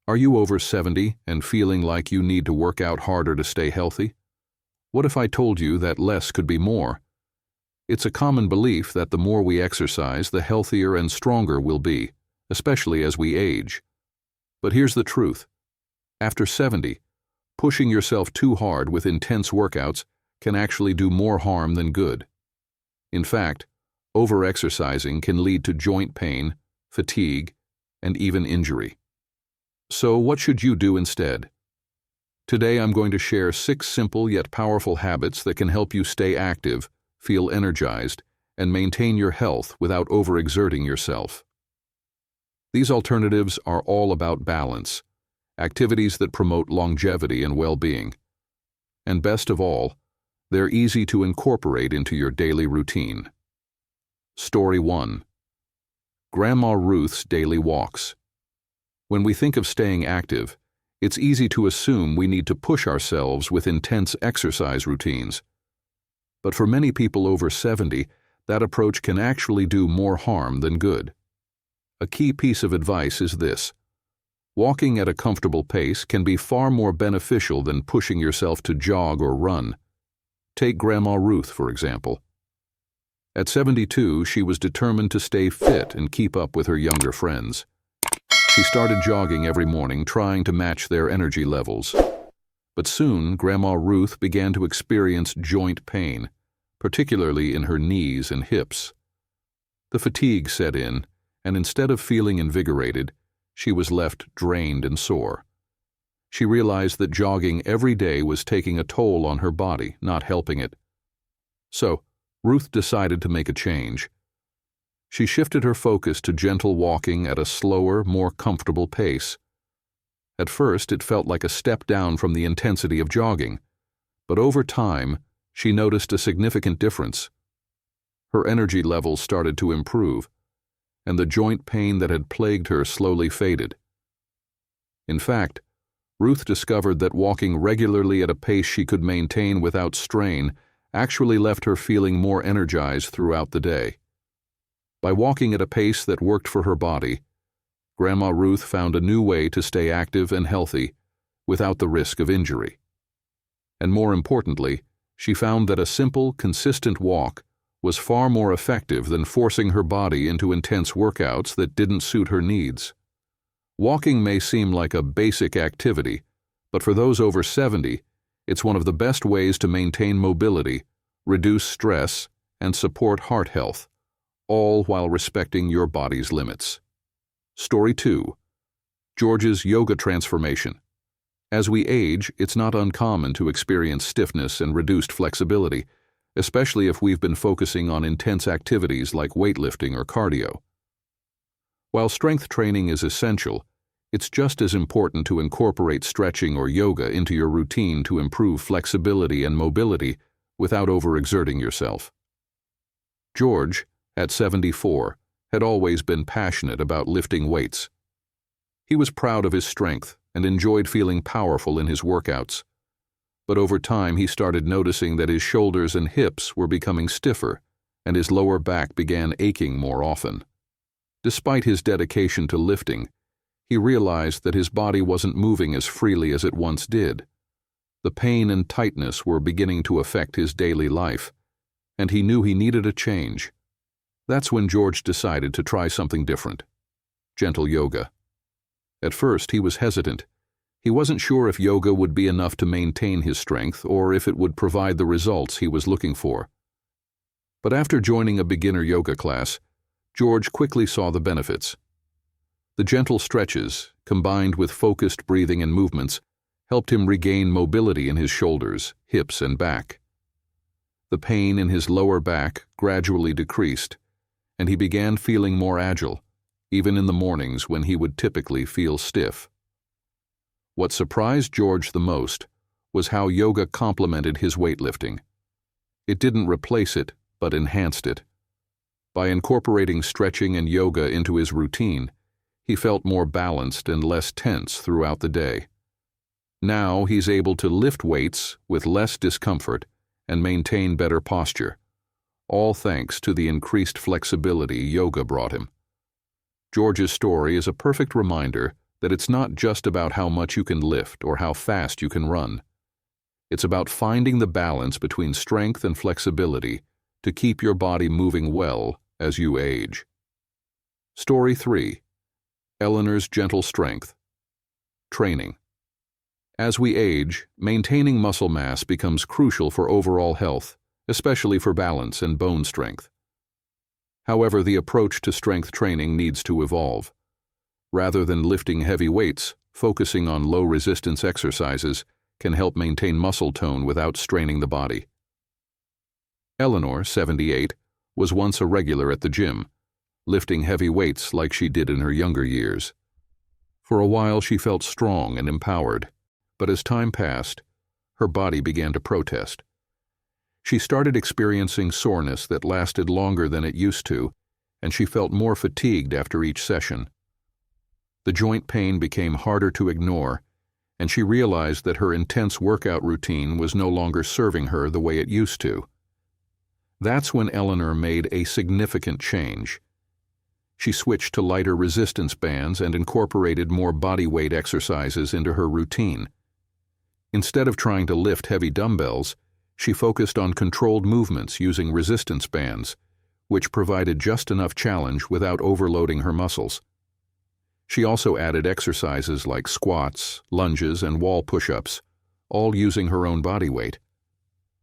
Are you over 70 and feeling like you need to work out harder to stay healthy? What if I told you that less could be more? It's a common belief that the more we exercise, the healthier and stronger we'll be, especially as we age. But here's the truth. After 70, pushing yourself too hard with intense workouts can actually do more harm than good. In fact, overexercising can lead to joint pain, fatigue, and even injury. So what should you do instead? Today I'm going to share 6 simple yet powerful habits that can help you stay active, feel energized, and maintain your health without overexerting yourself. These alternatives are all about balance, activities that promote longevity and well-being. And best of all, they're easy to incorporate into your daily routine. Story 1. Grandma Ruth's Daily Walks. When we think of staying active, it's easy to assume we need to push ourselves with intense exercise routines. But for many people over 70, that approach can actually do more harm than good. A key piece of advice is this: walking at a comfortable pace can be far more beneficial than pushing yourself to jog or run. Take Grandma Ruth, for example. At 72, she was determined to stay fit and keep up with her younger friends. She started jogging every morning, trying to match their energy levels. But soon, Grandma Ruth began to experience joint pain, particularly in her knees and hips. The fatigue set in, and instead of feeling invigorated, she was left drained and sore. She realized that jogging every day was taking a toll on her body, not helping it. So, Ruth decided to make a change. She shifted her focus to gentle walking at a slower, more comfortable pace. At first, it felt like a step down from the intensity of jogging, but over time, she noticed a significant difference. Her energy levels started to improve, and the joint pain that had plagued her slowly faded. In fact, Ruth discovered that walking regularly at a pace she could maintain without strain actually left her feeling more energized throughout the day. By walking at a pace that worked for her body, Grandma Ruth found a new way to stay active and healthy without the risk of injury. And more importantly, she found that a simple, consistent walk was far more effective than forcing her body into intense workouts that didn't suit her needs. Walking may seem like a basic activity, but for those over 70, it's one of the best ways to maintain mobility, reduce stress, and support heart health, all while respecting your body's limits. Story 2. George's Yoga Transformation. As we age, it's not uncommon to experience stiffness and reduced flexibility, especially if we've been focusing on intense activities like weightlifting or cardio. While strength training is essential, it's just as important to incorporate stretching or yoga into your routine to improve flexibility and mobility without overexerting yourself. George, at 74, had always been passionate about lifting weights. He was proud of his strength and enjoyed feeling powerful in his workouts. But over time he started noticing that his shoulders and hips were becoming stiffer, and his lower back began aching more often. Despite his dedication to lifting, he realized that his body wasn't moving as freely as it once did. The pain and tightness were beginning to affect his daily life, and he knew he needed a change. That's when George decided to try something different: gentle yoga. At first, he was hesitant. He wasn't sure if yoga would be enough to maintain his strength or if it would provide the results he was looking for. But after joining a beginner yoga class, George quickly saw the benefits. The gentle stretches, combined with focused breathing and movements, helped him regain mobility in his shoulders, hips, and back. The pain in his lower back gradually decreased, and he began feeling more agile, even in the mornings when he would typically feel stiff. What surprised George the most was how yoga complemented his weightlifting. It didn't replace it, but enhanced it. By incorporating stretching and yoga into his routine, he felt more balanced and less tense throughout the day. Now he's able to lift weights with less discomfort and maintain better posture, all thanks to the increased flexibility yoga brought him. George's story is a perfect reminder that it's not just about how much you can lift or how fast you can run. It's about finding the balance between strength and flexibility to keep your body moving well as you age. Story 3. Eleanor's Gentle Strength. Training. As we age, maintaining muscle mass becomes crucial for overall health, especially for balance and bone strength. However, the approach to strength training needs to evolve. Rather than lifting heavy weights, focusing on low-resistance exercises can help maintain muscle tone without straining the body. Eleanor, 78, was once a regular at the gym, lifting heavy weights like she did in her younger years. For a while she felt strong and empowered, but as time passed, her body began to protest. She started experiencing soreness that lasted longer than it used to, and she felt more fatigued after each session. The joint pain became harder to ignore, and she realized that her intense workout routine was no longer serving her the way it used to. That's when Eleanor made a significant change. She switched to lighter resistance bands and incorporated more body weight exercises into her routine. Instead of trying to lift heavy dumbbells, she focused on controlled movements using resistance bands, which provided just enough challenge without overloading her muscles. She also added exercises like squats, lunges, and wall push-ups, all using her own body weight.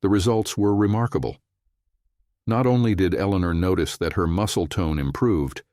The results were remarkable. Not only did Eleanor notice that her muscle tone improved,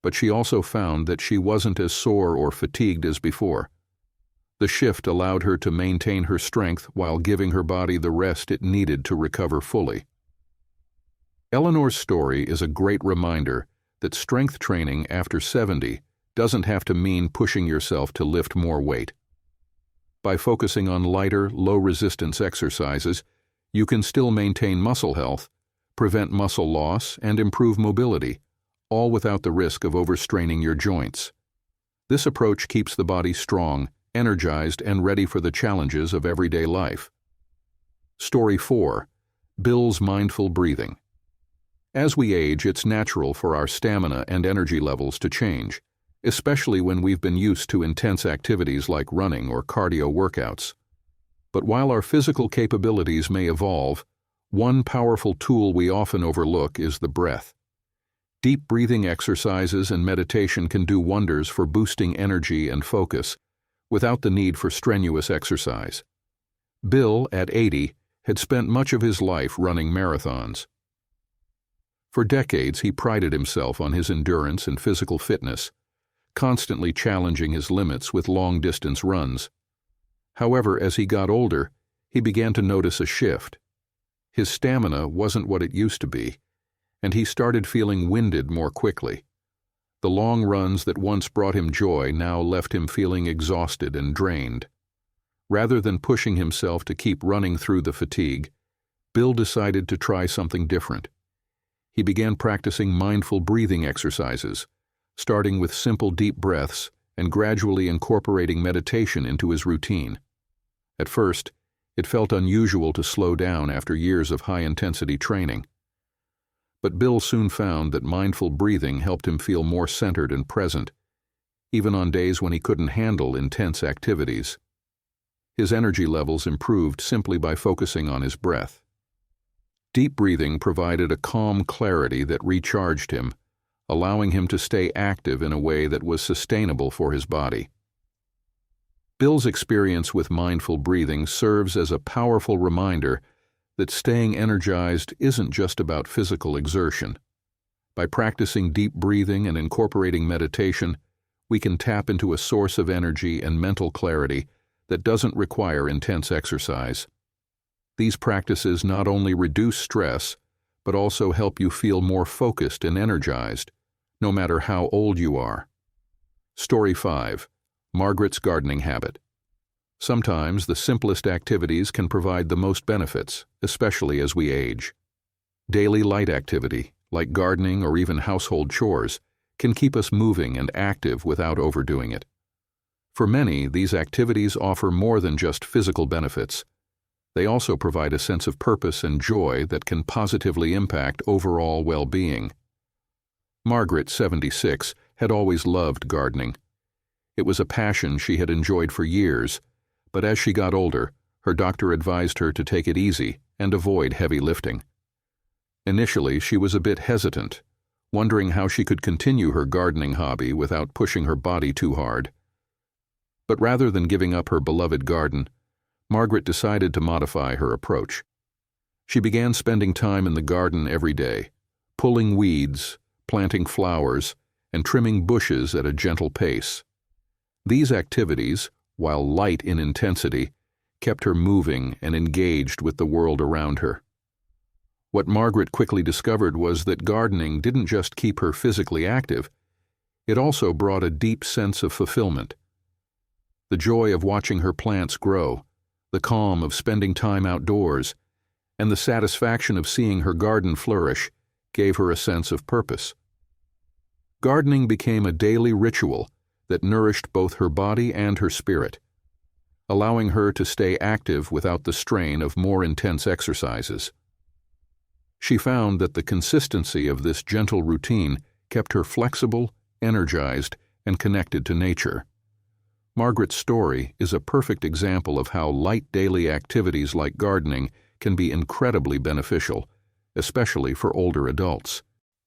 but she also found that she wasn't as sore or fatigued as before. The shift allowed her to maintain her strength while giving her body the rest it needed to recover fully. Eleanor's story is a great reminder that strength training after 70 doesn't have to mean pushing yourself to lift more weight. By focusing on lighter, low-resistance exercises, you can still maintain muscle health, prevent muscle loss, and improve mobility, all without the risk of overstraining your joints. This approach keeps the body strong, energized, and ready for the challenges of everyday life. Story 4. Bill's Mindful Breathing. As we age, it's natural for our stamina and energy levels to change, especially when we've been used to intense activities like running or cardio workouts. But while our physical capabilities may evolve, one powerful tool we often overlook is the breath. Deep breathing exercises and meditation can do wonders for boosting energy and focus, without the need for strenuous exercise. Bill, at 80, had spent much of his life running marathons. For decades, he prided himself on his endurance and physical fitness, constantly challenging his limits with long-distance runs. However, as he got older, he began to notice a shift. His stamina wasn't what it used to be, and he started feeling winded more quickly. The long runs that once brought him joy now left him feeling exhausted and drained. Rather than pushing himself to keep running through the fatigue, Bill decided to try something different. He began practicing mindful breathing exercises, starting with simple deep breaths and gradually incorporating meditation into his routine. At first, it felt unusual to slow down after years of high-intensity training. But Bill soon found that mindful breathing helped him feel more centered and present, even on days when he couldn't handle intense activities. His energy levels improved simply by focusing on his breath. Deep breathing provided a calm clarity that recharged him, allowing him to stay active in a way that was sustainable for his body. Bill's experience with mindful breathing serves as a powerful reminder that staying energized isn't just about physical exertion. By practicing deep breathing and incorporating meditation, we can tap into a source of energy and mental clarity that doesn't require intense exercise. These practices not only reduce stress, but also help you feel more focused and energized, no matter how old you are. Story 5. Margaret's Gardening Habit. Sometimes the simplest activities can provide the most benefits, especially as we age. Daily light activity, like gardening or even household chores, can keep us moving and active without overdoing it. For many, these activities offer more than just physical benefits. They also provide a sense of purpose and joy that can positively impact overall well-being. Margaret, 76, had always loved gardening. It was a passion she had enjoyed for years, but as she got older, her doctor advised her to take it easy and avoid heavy lifting. Initially, she was a bit hesitant, wondering how she could continue her gardening hobby without pushing her body too hard. But rather than giving up her beloved garden, Margaret decided to modify her approach. She began spending time in the garden every day, pulling weeds, planting flowers, and trimming bushes at a gentle pace. These activities, while light in intensity, kept her moving and engaged with the world around her. What Margaret quickly discovered was that gardening didn't just keep her physically active, it also brought a deep sense of fulfillment. The joy of watching her plants grow, the calm of spending time outdoors, and the satisfaction of seeing her garden flourish gave her a sense of purpose. Gardening became a daily ritual that nourished both her body and her spirit, allowing her to stay active without the strain of more intense exercises. She found that the consistency of this gentle routine kept her flexible, energized, and connected to nature. Margaret's story is a perfect example of how light daily activities like gardening can be incredibly beneficial, especially for older adults.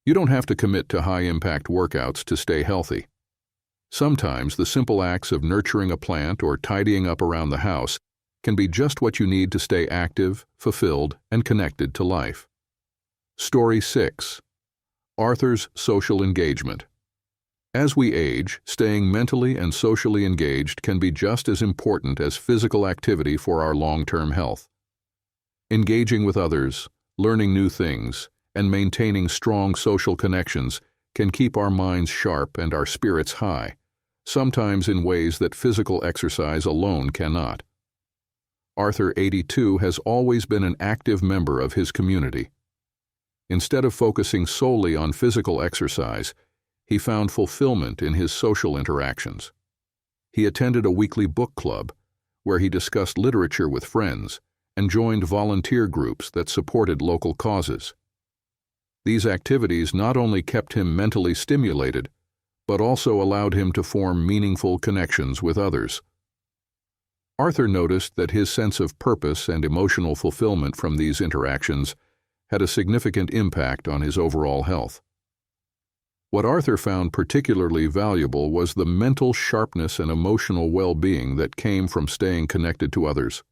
You don't have to commit to high-impact workouts to stay healthy. Sometimes the simple acts of nurturing a plant or tidying up around the house can be just what you need to stay active, fulfilled, and connected to life. Story 6. Arthur's Social Engagement. As we age, staying mentally and socially engaged can be just as important as physical activity for our long-term health. Engaging with others, learning new things, and maintaining strong social connections can keep our minds sharp and our spirits high, sometimes in ways that physical exercise alone cannot. Arthur, 82, has always been an active member of his community. Instead of focusing solely on physical exercise, he found fulfillment in his social interactions. He attended a weekly book club, where he discussed literature with friends and joined volunteer groups that supported local causes. These activities not only kept him mentally stimulated, but also allowed him to form meaningful connections with others. Arthur noticed that his sense of purpose and emotional fulfillment from these interactions had a significant impact on his overall health. What Arthur found particularly valuable was the mental sharpness and emotional well-being that came from staying connected to others.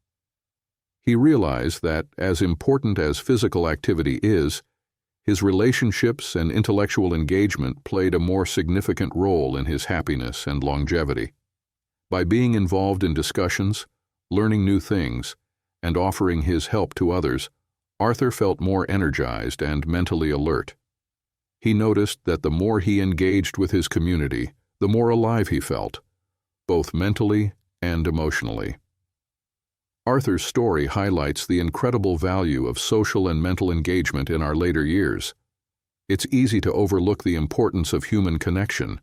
He realized that, as important as physical activity is, his relationships and intellectual engagement played a more significant role in his happiness and longevity. By being involved in discussions, learning new things, and offering his help to others, Arthur felt more energized and mentally alert. He noticed that the more he engaged with his community, the more alive he felt, both mentally and emotionally. Arthur's story highlights the incredible value of social and mental engagement in our later years. It's easy to overlook the importance of human connection,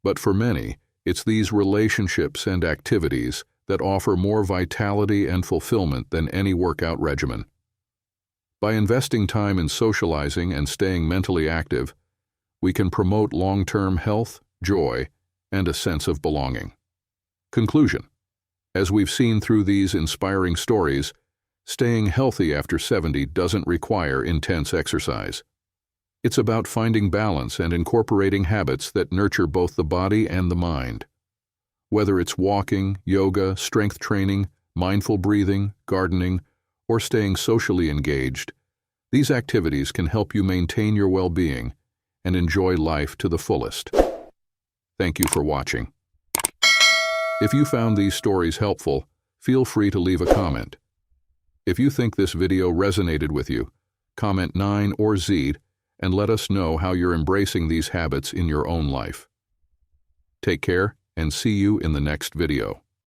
but for many, it's these relationships and activities that offer more vitality and fulfillment than any workout regimen. By investing time in socializing and staying mentally active, we can promote long-term health, joy, and a sense of belonging. Conclusion. As we've seen through these inspiring stories, staying healthy after 70 doesn't require intense exercise. It's about finding balance and incorporating habits that nurture both the body and the mind. Whether it's walking, yoga, strength training, mindful breathing, gardening, or staying socially engaged, these activities can help you maintain your well-being and enjoy life to the fullest. Thank you for watching. If you found these stories helpful, feel free to leave a comment. If you think this video resonated with you, comment 9 or Z and let us know how you're embracing these habits in your own life. Take care and see you in the next video.